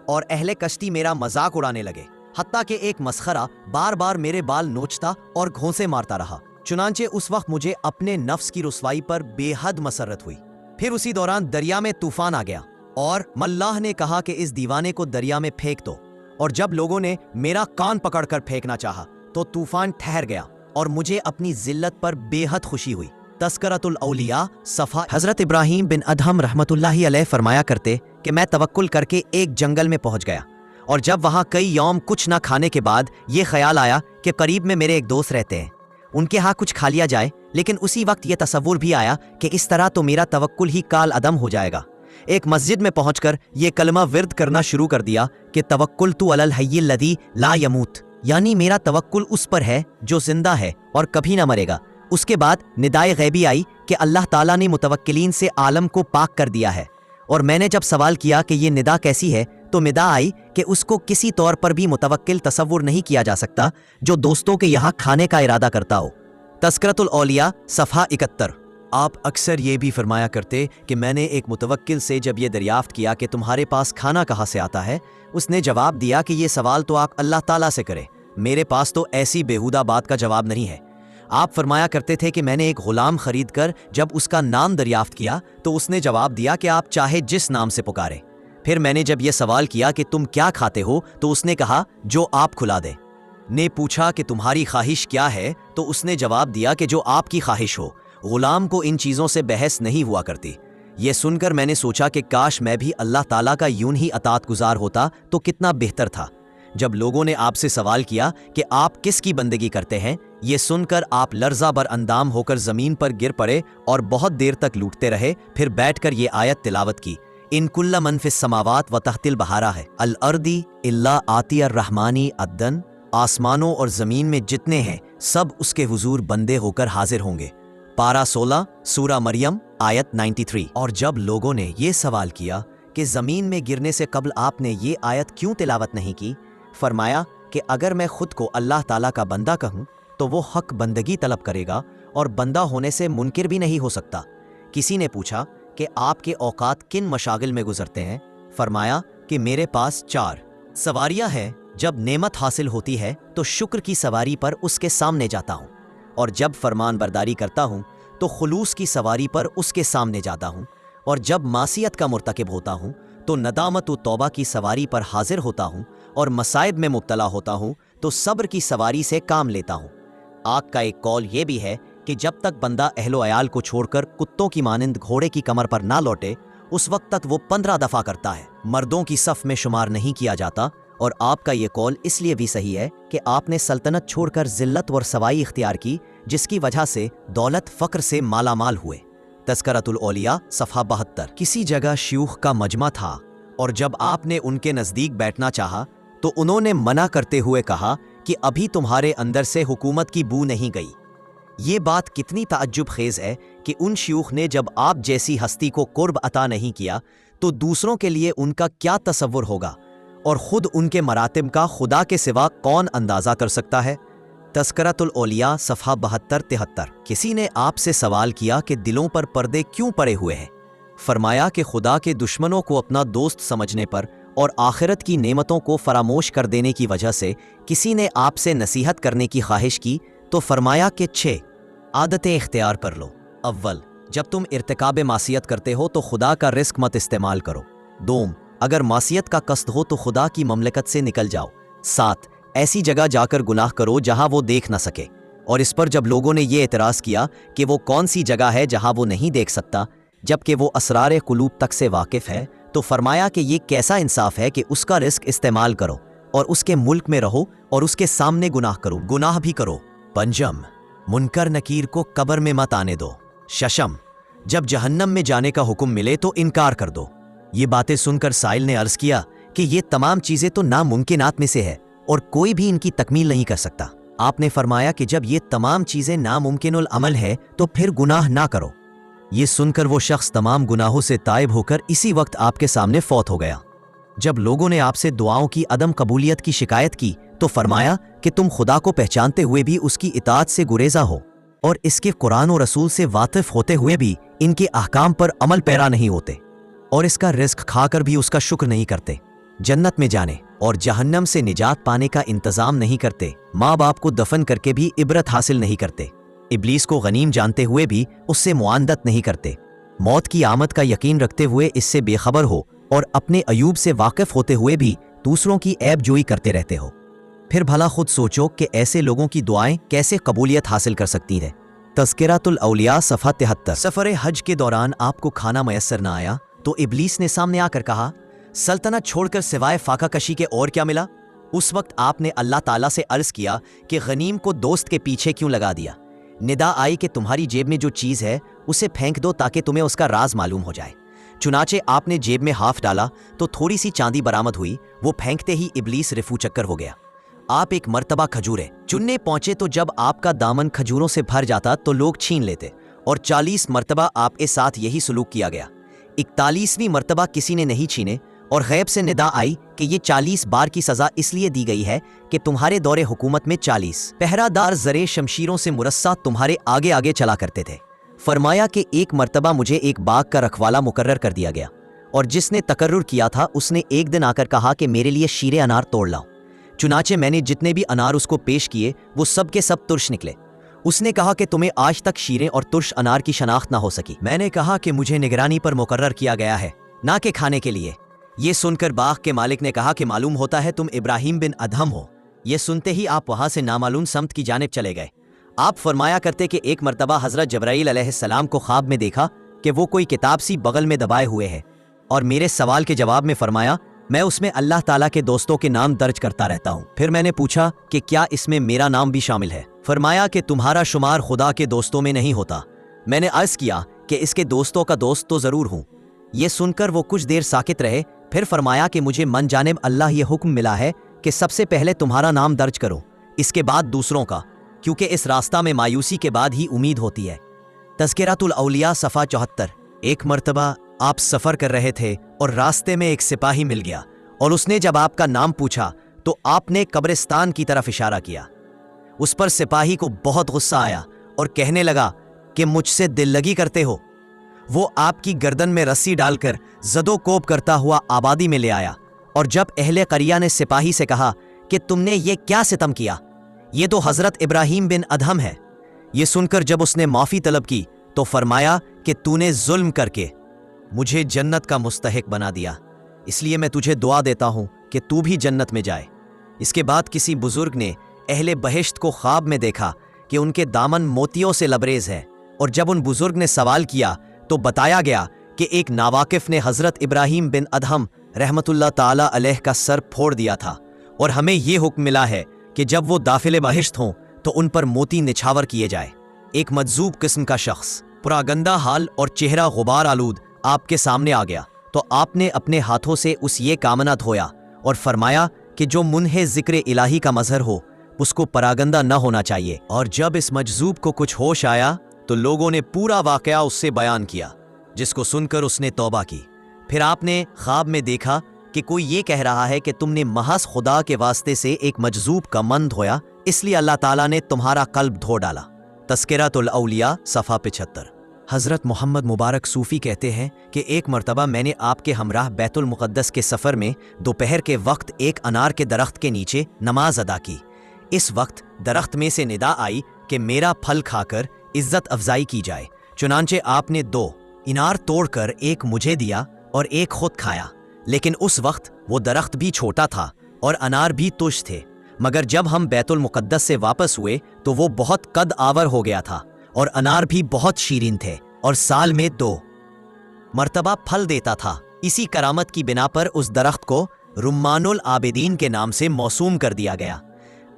Speaker 1: और अहले कश्ती मेरा मजाक उड़ाने लगे, हत्ता कि एक मस्खरा बार बार मेरे बाल नोचता और घोंसे मारता रहा। चुनांचे उस वक्त मुझे अपने नफ्स की रुसवाई पर बेहद मसरत हुई। फिर उसी दौरान दरिया में तूफान आ गया और मल्लाह ने कहा कि इस दीवाने को दरिया में फेंक दो, और जब लोगों ने मेरा कान पकड़कर फेंकना चाहा तो तूफान ठहर गया और मुझे अपनी जिल्लत पर बेहद खुशी हुई। तस्करतुल औलिया सफ़ा। हजरत इब्राहीम बिन अदहम रहमतुल्लाहि अलैह फरमाया करते कि मैं तवक्कुल करके एक जंगल में पहुंच गया और जब वहां कई यौम कुछ ना खाने के बाद ये ख्याल आया कि करीब में मेरे एक दोस्त रहते हैं, उनके यहाँ कुछ खा लिया जाए, लेकिन उसी वक्त ये तसव्वुर भी आया कि इस तरह तो मेरा तवक्कुल ही काल अदम हो जाएगा। ایک مسجد میں پہنچ کر یہ کلمہ ورد کرنا شروع کر دیا کہ توکلت علی الحی الذی لا یموت، یعنی میرا توکل اس پر ہے جو زندہ ہے اور کبھی نہ مرے گا۔ اس کے بعد ندائے غیبی آئی کہ اللہ تعالیٰ نے متوکلین سے عالم کو پاک کر دیا ہے، اور میں نے جب سوال کیا کہ یہ ندا کیسی ہے تو ندا آئی کہ اس کو کسی طور پر بھی متوکل تصور نہیں کیا جا سکتا جو دوستوں کے یہاں کھانے کا ارادہ کرتا ہو۔ تذکرۃ الاولیاء صفحہ 71۔ آپ اکثر یہ بھی فرمایا کرتے کہ میں نے ایک متوکل سے جب یہ دریافت کیا کہ تمہارے پاس کھانا کہاں سے آتا ہے، اس نے جواب دیا کہ یہ سوال تو آپ اللہ تعالیٰ سے کریں، میرے پاس تو ایسی بیہودہ بات کا جواب نہیں ہے۔ آپ فرمایا کرتے تھے کہ میں نے ایک غلام خرید کر جب اس کا نام دریافت کیا تو اس نے جواب دیا کہ آپ چاہے جس نام سے پکاریں۔ پھر میں نے جب یہ سوال کیا کہ تم کیا کھاتے ہو تو اس نے کہا جو آپ کھلا دیں۔ نے پوچھا کہ تمہاری خواہش کیا ہے تو اس نے جواب دیا کہ جو آپ کی خواہش ہو۔ غلام کو ان چیزوں سے بحث نہیں ہوا کرتی۔ یہ سن کر میں نے سوچا کہ کاش میں بھی اللہ تعالیٰ کا یوں ہی اطاعت گزار ہوتا تو کتنا بہتر تھا۔ جب لوگوں نے آپ سے سوال کیا کہ آپ کس کی بندگی کرتے ہیں، یہ سن کر آپ لرزہ بر اندام ہو کر زمین پر گر پڑے اور بہت دیر تک لوٹتے رہے، پھر بیٹھ کر یہ آیت تلاوت کی، ان کل من فی السماوات و تحت البحارہ ہے الارضی الا آتی الرحمانی عدن، آسمانوں اور زمین میں جتنے ہیں سب اس کے حضور بندے ہو کر حاضر ہوں گے۔ پارہ 16 سورہ مریم آیت 93۔ اور جب لوگوں نے یہ سوال کیا کہ زمین میں گرنے سے قبل آپ نے یہ آیت کیوں تلاوت نہیں کی، فرمایا کہ اگر میں خود کو اللہ تعالیٰ کا بندہ کہوں تو وہ حق بندگی طلب کرے گا اور بندہ ہونے سے منکر بھی نہیں ہو سکتا۔ کسی نے پوچھا کہ آپ کے اوقات کن مشاغل میں گزرتے ہیں، فرمایا کہ میرے پاس 4 سواریاں ہیں۔ جب نعمت حاصل ہوتی ہے تو شکر کی سواری پر اس کے سامنے جاتا ہوں، اور جب فرمان برداری کرتا ہوں تو خلوص کی سواری پر اس کے سامنے جاتا ہوں، اور جب معصیت کا مرتکب ہوتا ہوں تو ندامت و توبہ کی سواری پر حاضر ہوتا ہوں، اور مصائب میں مبتلا ہوتا ہوں تو صبر کی سواری سے کام لیتا ہوں۔ آگ کا ایک قول یہ بھی ہے کہ جب تک بندہ اہل و عیال کو چھوڑ کر کتوں کی مانند گھوڑے کی کمر پر نہ لوٹے اس وقت تک وہ 15 دفعہ کرتا ہے، مردوں کی صف میں شمار نہیں کیا جاتا۔ اور آپ کا یہ قول اس لیے بھی صحیح ہے کہ آپ نے سلطنت چھوڑ کر ذلت و رسوائی اختیار کی، جس کی وجہ سے دولت فقر سے مالا مال ہوئے۔ تذکرۃ الاولیاء صفحہ 72۔ کسی جگہ شیوخ کا مجمع تھا، اور جب آپ نے ان کے نزدیک بیٹھنا چاہا تو انہوں نے منع کرتے ہوئے کہا کہ ابھی تمہارے اندر سے حکومت کی بو نہیں گئی۔ یہ بات کتنی تعجب خیز ہے کہ ان شیوخ نے جب آپ جیسی ہستی کو قرب عطا نہیں کیا تو دوسروں کے لیے ان کا کیا تصور ہوگا، اور خود ان کے مراتب کا خدا کے سوا کون اندازہ کر سکتا ہے۔ تذکرۃ الاولیاء صفحہ 72-73۔ کسی نے آپ سے سوال کیا کہ دلوں پر پردے کیوں پڑے ہوئے ہیں، فرمایا کہ خدا کے دشمنوں کو اپنا دوست سمجھنے پر اور آخرت کی نعمتوں کو فراموش کر دینے کی وجہ سے۔ کسی نے آپ سے نصیحت کرنے کی خواہش کی تو فرمایا کہ 6 عادتیں اختیار کر لو۔ اول، جب تم ارتکاب معصیت کرتے ہو تو خدا کا رزق مت استعمال کرو۔ دوم، اگر معصیت کا قصد ہو تو خدا کی مملکت سے نکل جاؤ۔ 7، ایسی جگہ جا کر گناہ کرو جہاں وہ دیکھ نہ سکے۔ اور اس پر جب لوگوں نے یہ اعتراض کیا کہ وہ کون سی جگہ ہے جہاں وہ نہیں دیکھ سکتا جبکہ وہ اسرار قلوب تک سے واقف ہے، تو فرمایا کہ یہ کیسا انصاف ہے کہ اس کا رزق استعمال کرو اور اس کے ملک میں رہو اور اس کے سامنے گناہ کرو، گناہ بھی کرو۔ پنجم، منکر نکیر کو قبر میں مت آنے دو۔ ششم، جب جہنم میں جانے کا حکم ملے تو انکار کر دو۔ یہ باتیں سن کر سائل نے عرض کیا کہ یہ تمام چیزیں تو ناممکنات میں سے ہے اور کوئی بھی ان کی تکمیل نہیں کر سکتا۔ آپ نے فرمایا کہ جب یہ تمام چیزیں ناممکن العمل ہے تو پھر گناہ نہ کرو۔ یہ سن کر وہ شخص تمام گناہوں سے تائب ہو کر اسی وقت آپ کے سامنے فوت ہو گیا۔ جب لوگوں نے آپ سے دعاؤں کی عدم قبولیت کی شکایت کی تو فرمایا کہ تم خدا کو پہچانتے ہوئے بھی اس کی اطاعت سے گریزہ ہو، اور اس کے قرآن و رسول سے واقف ہوتے ہوئے بھی ان کے احکام پر عمل پیرا نہیں ہوتے، اور اس کا رزق کھا کر بھی اس کا شکر نہیں کرتے، جنت میں جانے اور جہنم سے نجات پانے کا انتظام نہیں کرتے، ماں باپ کو دفن کر کے بھی عبرت حاصل نہیں کرتے، ابلیس کو غنیم جانتے ہوئے بھی اس سے معاندت نہیں کرتے، موت کی آمد کا یقین رکھتے ہوئے اس سے بے خبر ہو، اور اپنے عیوب سے واقف ہوتے ہوئے بھی دوسروں کی عیب جوئی کرتے رہتے ہو۔ پھر بھلا خود سوچو کہ ایسے لوگوں کی دعائیں کیسے قبولیت حاصل کر سکتی ہیں۔ تذکرۃ الاولیاء صفحہ 73۔ سفر حج کے دوران آپ کو کھانا میسر نہ آیا تو ابلیس نے سامنے آ کر کہا، سلطنت چھوڑ کر سوائے فاقہ کشی کے اور کیا ملا؟ اس وقت آپ نے اللہ تعالیٰ سے عرض کیا کہ غنیم کو دوست کے پیچھے کیوں لگا دیا؟ ندا آئی کہ تمہاری جیب میں جو چیز ہے اسے پھینک دو تاکہ تمہیں اس کا راز معلوم ہو جائے۔ चुनाचे आपने जेब में हाथ डाला तो थोड़ी सी चांदी बरामद हुई। वो फेंकते ही इबलीस रिफू चक्कर हो गया। आप एक मर्तबा खजूरें चुनने पहुंचे तो जब आपका दामन खजूरों से भर जाता तो लोग छीन लेते, और 40 मर्तबा आपके साथ यही सलूक किया गया। 41वीं मर्तबा किसी ने नहीं छीने, और गैब से निदा आई कि ये 40 बार की सजा इसलिए दी गई है कि तुम्हारे दौरे हुकूमत में 40 पहरादार जरे शमशीरों से मुरस्सा तुम्हारे आगे आगे चला करते थे। फरमाया कि एक मर्तबा मुझे एक बाग का रखवाला मुकर्रर कर दिया गया, और जिसने तकर्रुर किया था उसने एक दिन आकर कहा कि मेरे लिए शीरे अनार तोड़ लाओ। चुनाचे मैंने जितने भी अनार उसको पेश किए वो सब के सब तुर्श निकले। उसने कहा कि तुम्हें आज तक शीरे और तुर्श अनार की शनाख्त ना हो सकी। मैंने कहा कि मुझे निगरानी पर मुकर्रर किया गया है, ना कि खाने के लिए। ये सुनकर बाग के मालिक ने कहा कि मालूम होता है तुम इब्राहिम बिन अदहम हो। ये सुनते ही आप वहां से नामालूम समत की जानिब चले गए। आप फरमाया करते कि एक मर्तबा हजरत जबराइल अलैहिस्सलाम को ख्वाब में देखा कि वो कोई किताब सी बगल में दबाए हुए है, और मेरे सवाल के जवाब में फरमाया मैं उसमें अल्लाह ताला के दोस्तों के नाम दर्ज करता रहता हूँ। फिर मैंने पूछा कि क्या इसमें मेरा नाम भी शामिल है? फरमाया कि तुम्हारा शुमार खुदा के दोस्तों में नहीं होता। मैंने अर्ज किया कि इसके दोस्तों का दोस्त तो जरूर हूँ। ये सुनकर वो कुछ देर साकित रहे। फिर फरमाया कि मुझे मन जानिब अल्लाह ये हुक्म मिला है कि सबसे पहले तुम्हारा नाम दर्ज करो, इसके बाद दूसरों का, क्योंकि इस रास्ता में मायूसी के बाद ही उम्मीद होती है। तज़किरातुल औलिया सफ़ा 74। एक मर्तबा आप सफ़र कर रहे थे और रास्ते में एक सिपाही मिल गया, और उसने जब आपका नाम पूछा तो आपने कब्रिस्तान की तरफ इशारा किया। उस पर सिपाही को बहुत गुस्सा आया और कहने लगा कि मुझसे दिल लगी करते हो। वो आपकी गर्दन में रस्सी डालकर जदो कोप करता हुआ आबादी में ले आया, और जब अहले करिया ने सिपाही से कहा कि तुमने ये क्या सितम किया, ये तो हजरत इब्राहिम बिन अदहम है। ये सुनकर जब उसने माफ़ी तलब की तो फरमाया कि तूने जुल्म करके मुझे जन्नत का मुस्तहिक बना दिया, इसलिए मैं तुझे दुआ देता हूँ कि तू भी जन्नत में जाए। इसके बाद किसी बुजुर्ग ने अहले बहिश्त को ख्वाब में देखा कि उनके दामन मोतियों से लबरेज है, और जब उन बुजुर्ग ने सवाल किया तो बताया गया कि एक नावाकिफ ने हजरत इब्राहिम बिन अदहम रहमतुल्लाह ताला अलैह का सर फोड़ दिया था, और हमें यह हुक्म मिला है कि जब वो दाखिले बहिश्त हों तो उन पर मोती निछावर किए जाए। एक मजजूब किस्म का शख्स पूरा गंदा हाल और चेहरा गुबार आलूद आपके सामने आ गया तो आपने अपने हाथों से उस ये कामना धोया और फरमाया कि जो मुन्हे जिक्र इलाही का मजहर हो उसको परागंदा न होना चाहिए। और जब इस मजजूब को कुछ होश आया तो लोगों ने पूरा वाकया उससे बयान किया, जिसको सुनकर उसने तौबा की। फिर आपने ख्वाब में देखा कि कोई ये कह रहा है कि तुमने महज खुदा के वास्ते से एक मजजूब का मन धोया, इसलिए अल्लाह ताला ने तुम्हारा कल्ब धो डाला। तज़किरातुल औलिया सफ़ा 75। हज़रत मोहम्मद मुबारक सूफ़ी कहते हैं कि एक मर्तबा मैंने आपके हमराह बैतुल मुक़द्दस के सफ़र में दोपहर के वक्त एक अनार के दरख्त के नीचे नमाज अदा की। इस वक्त दरख्त में से निदा आई कि मेरा फल खाकर इज्जत अफजाई की जाए। चुनांचे आपने 2 इनार तोड़कर एक मुझे दिया और एक खुद खाया, लेकिन उस वक्त वो दरख्त भी छोटा था और अनार भी तुश थे। मगर जब हम बैतुल मुक़द्दस से वापस हुए तो वो बहुत कद आवर हो गया था और अनार भी बहुत शीरीन थे और साल में 2 मर्तबा फल देता था। इसी करामत की बिना पर उस दरख्त को रुम्मानुल आबिदीन के नाम से मौसूम कर दिया गया।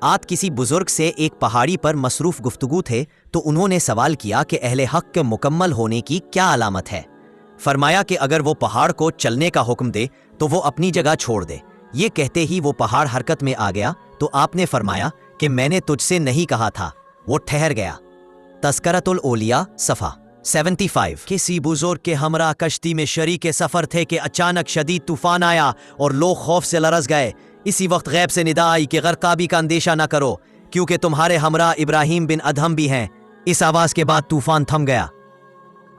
Speaker 1: आज किसी बुजुर्ग से एक पहाड़ी पर मसरूफ गुफ्तगू थे तो उन्होंने सवाल किया कि अहले हक के मुकम्मल होने की क्या अलामत है। फरमाया कि अगर वो पहाड़ को चलने का हुक्म दे तो वो अपनी जगह छोड़ दे। ये कहते ही वो पहाड़ हरकत में आ गया तो आपने फरमाया कि मैंने तुझसे नहीं कहा था। वो ठहर गया। तज़किरातुल औलिया सफ़ा 75। किसी बुजुर्ग के हमरा कश्ती में शरीक सफ़र थे कि अचानक शदीद तूफान आया और लोग खौफ से लरज़ गए। इसी वक्त गैब से निदा आई कि गर्काबी का अंदेशा न करो, क्योंकि तुम्हारे हमरा इब्राहिम बिन अदहम भी हैं। इस आवाज़ के बाद तूफान थम गया।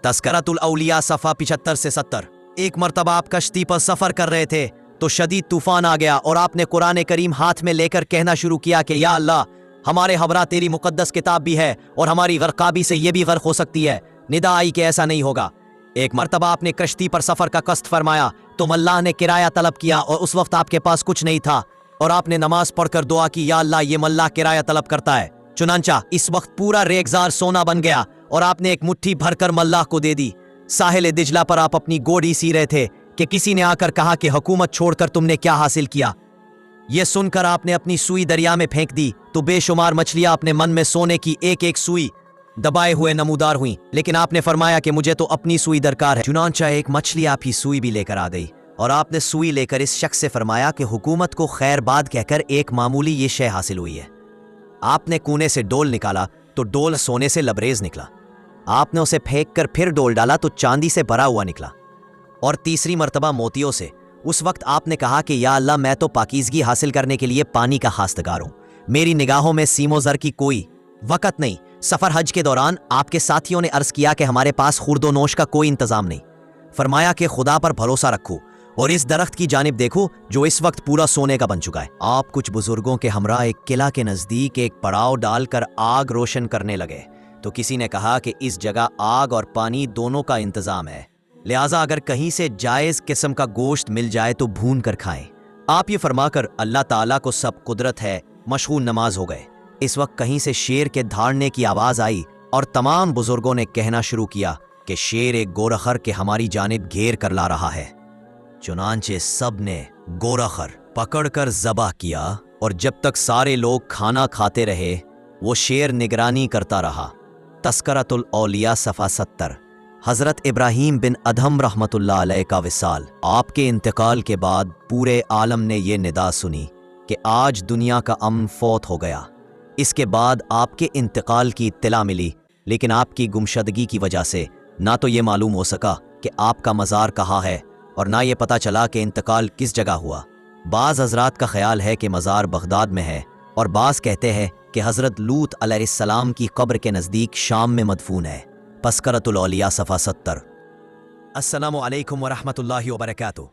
Speaker 1: तज़किरातुल औलिया सफ़ा 75 से 70। एक मर्तबा आप कश्ती पर सफ़र कर रहे थे तो शदीद तूफान आ गया और आपने कुरान करीम हाथ में लेकर कहना शुरू किया कि या अल्लाह, हमारे हमरा तेरी मुकद्दस किताब भी है और हमारी गर्काबी से ये भी गर्क हो सकती है। निदा आई कि ऐसा नहीं होगा। एक मर्तबा आपने कश्ती पर सफ़र का कष्ट फरमाया तो अल्लाह ने किराया तलब किया और उस वक्त आपके पास कुछ नहीं था और आपने नमाज पढ़कर दुआ की, या अल्लाह, ये मल्लाह किराया तलब करता है। चुनांचा इस वक्त पूरा रेगजार सोना बन गया और आपने एक मुट्ठी भरकर मल्लाह को दे दी। साहिल दिजला पर आप अपनी गोड़ी सी रहे थे कि किसी ने आकर कहा कि हुकूमत छोड़कर तुमने क्या हासिल किया। यह सुनकर आपने अपनी सुई दरिया में फेंक दी तो बेशुमार मछलियां अपने मन में सोने की एक एक सुई दबाए हुए नमूदार हुई, लेकिन आपने फरमाया कि मुझे तो अपनी सुई दरकार है। चुनांचा एक मछली आपकी सुई भी लेकर आ गई और आपने सुई लेकर इस शख्स से फरमाया कि हुकूमत को खैरबाद कहकर एक मामूली ये शय हासिल हुई है। आपने कूने से डोल निकाला तो डोल सोने से लबरेज निकला। आपने उसे फेंक कर फिर डोल डाला तो चांदी से भरा हुआ निकला, और तीसरी मर्तबा मोतियों से। उस वक्त आपने कहा कि या अल्लाह, मैं तो पाकीज़गी हासिल करने के लिए पानी का खास्तगार हूं, मेरी निगाहों में सीमो ज़र की कोई वक़्त नहीं। सफ़र हज के दौरान आपके साथियों ने अर्ज़ किया कि हमारे पास खुर्दो नोश का कोई इंतज़ाम नहीं। फरमाया कि खुदा पर भरोसा रखो और इस दरख्त की जानिब देखो जो इस वक्त पूरा सोने का बन चुका है। आप कुछ बुजुर्गों के हमरा एक किला के नज़दीक एक पड़ाव डालकर आग रोशन करने लगे तो किसी ने कहा कि इस जगह आग और पानी दोनों का इंतज़ाम है, लिहाजा अगर कहीं से जायज़ किस्म का गोश्त मिल जाए तो भून कर खाएं। आप ये फरमाकर अल्लाह ताला को सब कुदरत है मशगूल नमाज हो गए। इस वक्त कहीं से शेर के धाड़ने की आवाज़ आई और तमाम बुजुर्गों ने कहना शुरू किया कि शेर एक गोरखर के हमारी जानिब घेर कर ला रहा है। चुनांचे सब ने गोरखर पकड़कर ज़बह किया और जब तक सारे लोग खाना खाते रहे वो शेर निगरानी करता रहा। तस्करतुल औलिया सफ़ा 70। हज़रत इब्राहीम बिन अदहम रहमतुल्लाह अलैह का विसाल। आपके इंतकाल के बाद पूरे आलम ने ये निदा सुनी कि आज दुनिया का अमन फौत हो गया। इसके बाद आपके इंतकाल की इत्तला मिली, लेकिन आपकी गुमशदगी की वजह से ना तो ये मालूम हो सका कि आपका मज़ार कहाँ है और ना ये पता चला कि इंतकाल किस जगह हुआ। बाज़ हज़रात का ख्याल है कि मज़ार बगदाद में है और बाज़ कहते हैं कि हज़रत लूत अलैहिस्सलाम की कब्र के नज़दीक शाम में मदफून है। तस्करतुल औलिया सफ़ा 70। अस्सलामु अलैकुम व रहमतुल्लाहि व बरकातुहू।